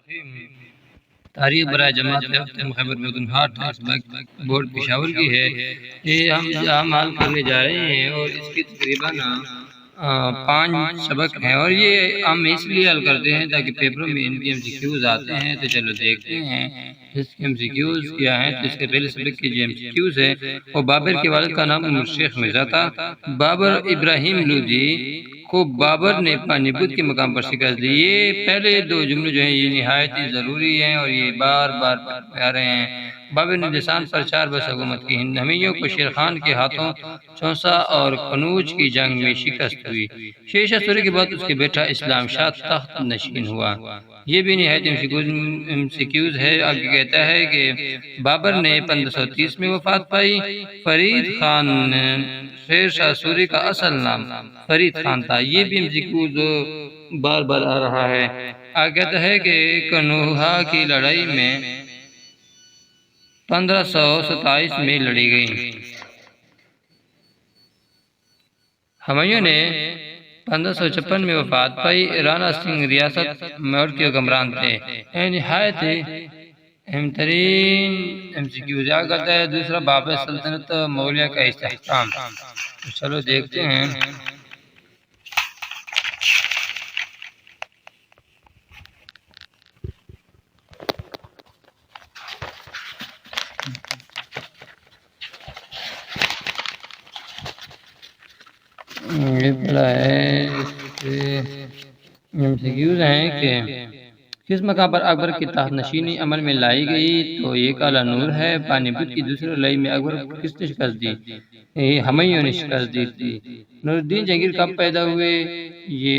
تاریخ برائے جماعت خیبر پختونخوا ٹیکسٹ بورڈ پشاور کی ہے۔ یہ ہم جہاں حل کرنے جا رہے ہیں اور اس کی تقریباً 5 سبق ہیں، اور یہ ہم اس لیے حل کرتے ہیں تاکہ پیپروں میں ان کی MCQs آتے ہیں۔ تو چلو دیکھتے ہیں اس کے MCQs کیا ہیں۔ تو اس کے پہلے سبق کے جو MCQs ہے وہ بابر کے والد کا نام عمر شیخ مرزا تھا۔ بابر ابراہیم لودھی کو بابر نے پانی پت کے مقام پر شکست دی۔ یہ پہلے 2 جملے جو ہیں یہ نہایت ہی ضروری ہیں اور یہ بار بار آ رہے ہیں۔ بابر نے لسان پر 4 برس حکومت کی۔ ہند حمیوں کو شیر خان کے ہاتھوں چونسا اور قنوج کی جنگ میں شکست ہوئی۔ شیر شاہ سوری کے بعد اس کے بیٹا اسلام شاہ تخت نشین ہوا۔ یہ بھی نہایت MCQs ہے۔ آگے کہتا ہے کہ بابر نے 1530 میں وفات پائی۔ فرید خان شیر شاہ سوری کا اصل نام فرید خان تھا۔ یہ بھی MCQs بار بار آ رہا ہے۔ آگے کہتا ہے کہ کنوہا کی لڑائی میں 1527 میں لڑی گئی۔ ہمایوں نے 1556 میں وفات پائی۔ رانا سنگھ ریاست مور کے حکمران تھے۔ نہایت اہم ترین MCQs آگے کرتا ہے۔ دوسرا، بابر سلطنت مغلیہ کا استحکام۔ چلو دیکھتے ہیں۔ یہ پڑا ہے MCQs ہیں کہ کس مقام پر اکبر کی تخت نشینی عمل میں لائی گئی؟ تو یہ کالا نور ہے۔ پانی پت کی دوسری لڑائی میں اکبر کو کس نے شکست دی؟ ہمایوں نے شکست دی تھی۔ نور الدین جہانگیر کب پیدا ہوئے؟ یہ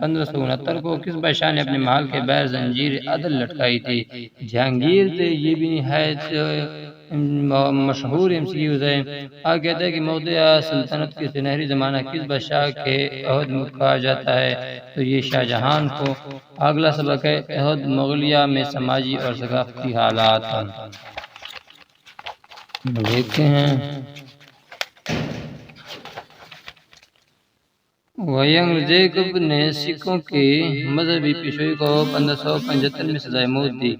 1569 کو۔ کس بادشاہ نے اپنے محل کے باہر زنجیر عدل لٹکائی تھی؟ جہانگیر تھے۔ یہ بھی نہایت مشہور MCQs ہے۔ آگے کہتا ہے کہ مغلیہ سلطنت کے سنہری زمانہ کس بادشاہ کے عہد میں کہا جاتا ہے؟ تو یہ شاہ جہان کو۔ اگلا سبق ہے عہد مغلیہ میں سماجی اور ثقافتی حالات۔ دیکھتے ہیں۔ اورنگزیب نے سکھوں کی مذہبی پیشوائی کو 1575 میں سزائے موت دی۔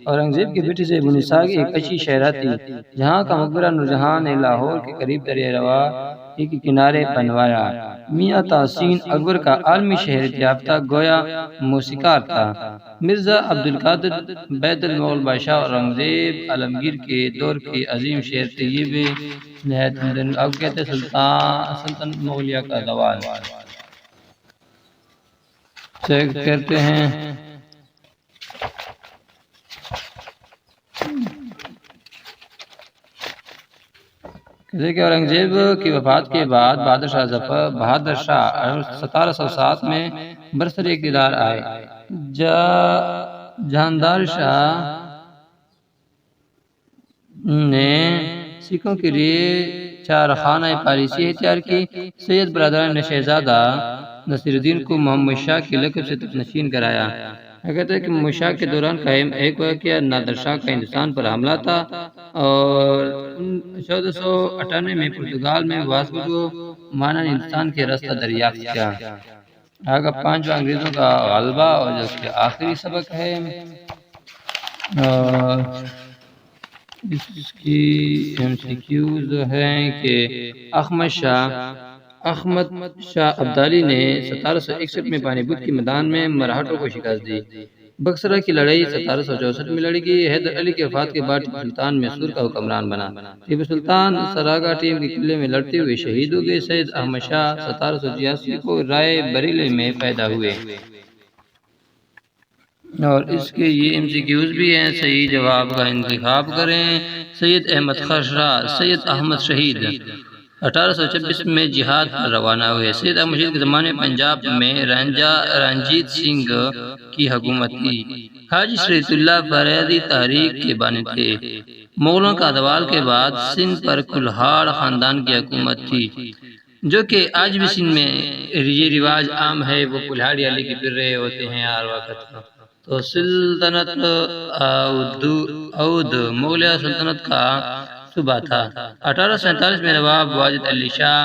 اورنگزیب کی بیٹی زیب النساء ایک کچی شہرہ تھی جہاں کا مقبرہ نورجہاں نے لاہور کے قریب دریائے روائی کے کنارے بنوایا۔ میاں تحسین اکبر کا عالمی شہرت یافتہ گویا موسیقار تھا۔ مرزا عبدالقادر بیت المغل بادشاہ اورنگزیب عالمگیر کے دور کے عظیم شاعر تھے۔ یہ بھی نہایت اب کہتے ہیں سلطنت مغلیہ کا زوال۔ چیک کرتے ہیں۔ کہ اورنگزیب کی وفات کے بعد بہادر شاہ 1707 میں برسر اقتدار آئے۔ جہاندار شاہ نے سکھوں کے لیے 4 خانہ پالیسی اختیار کی۔ سید برادران نے شہزادہ نصیر الدین کو محمد شاہ کے لقب سے تخت نشین کرایا۔ کہتا ہے کہ محمد شاہ کے دوران قائم ایک واقعہ نادر شاہ کا ہندوستان پر حملہ تھا اور 1498 میں پرتگال میں واسکو دا گاما نے ہندوستان کے راستہ دریافت کیا۔ آگے 5واں انگریزوں کا غلبہ اور جو کہ آخری سبق ہے۔ اور اس کی MCQs ہیں کہ احمد شاہ ابدالی نے 1761 میں پانی پت کے میدان میں مراٹھوں کو شکست دی۔ بکسرا کی لڑائی 1764 میں لڑی گئی۔ حیدر علی کی وفات کے بعد ٹیپو سلطان میسور کا حکمران بنا۔ ٹیپو سلطان سراغا ٹیم کے قلعے میں لڑتے ہوئے شہید ہو گئے۔ سید احمد شاہ 1786 کو رائے بریلی میں پیدا ہوئے۔ اور اس کے یہ MCQs بھی ہیں۔ صحیح جواب کا انتخاب کریں۔ سید احمد خشرا سید احمد شہید 1826 میں جہاد پر روانہ ہوئے۔ سید احمد شہید کے زمانے میں پنجاب میں رنجیت سنگھ کی حکومت تھی۔ حاجی شریعت اللہ فرید تحریک کے بانی تھے۔ مغلوں کا زوال کے بعد سندھ پر کلہاڑ خاندان کی حکومت تھی، جو کہ آج بھی سندھ میں یہ رواج عام ہے، وہ کلہاڑی علی کے پھر رہے ہوتے ہیں ہر وقت۔ تو سلطنت اودھ مغلیہ سلطنت کا صوبہ تھا۔ 1847 میں نواب واجد علی شاہ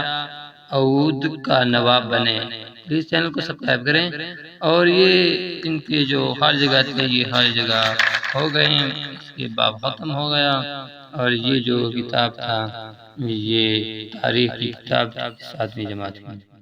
اودھ کا نواب بنے۔ پلیز چینل کو سبسکرائب کریں، اور یہ ان کے جو ہر جگہ تھے یہ ہر جگہ ہو گئے ہیں، اس کے باب ختم ہو گیا، اور یہ جو کتاب تھا یہ تاریخ کی کتاب 7ویں جماعت کی۔